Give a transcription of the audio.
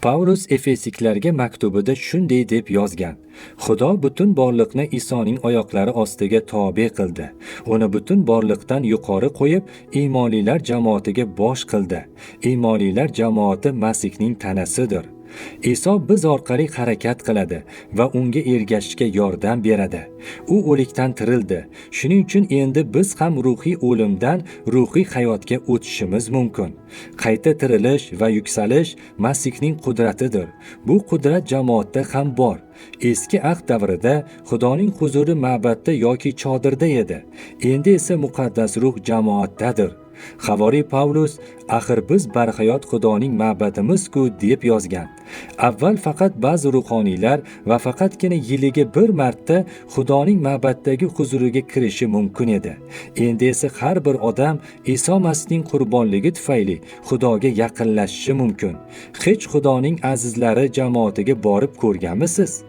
Pavlus Efesiklarga maktubida shunday deb yozgan: Xudo butun borliqni Isoning oyoqlari ostiga tobe qildi. Uni butun borliqdan yuqori qo'yib, iymonlilar jamoatiga bosh qildi. Iymonlilar jamoati Masihning tanasidir. Iso biz orqali harakat qiladi va unga ergashishga yordam beradi. U o'likdan tirildi. Shuning uchun endi biz ham ruhiy o'limdan ruhiy hayotga o'tishimiz mumkin. Qayta tirilish va yuksalish Masihning qudratidir. Bu qudrat jamoatda ham bor. Eski ahd davrida Xudoning huzuri ma'batda yoki chodirda edi. Endi esa muqaddas ruh jamoatdadir. Havoriy Pavlus axir biz barhayot Xudoning ma'batimiz-ku deb yozgan. Avval faqat ba'zi ruhoniylar va faqatgina yiliga bir marta Xudoning ma'batdagi huzuriga kirishi mumkin edi. Endi esa har bir odam Iso Masihning qurbonligi tufayli Xudoga yaqinlashishi mumkin. Hech Xudoning azizlari jamoatiga borib ko'rganmisiz?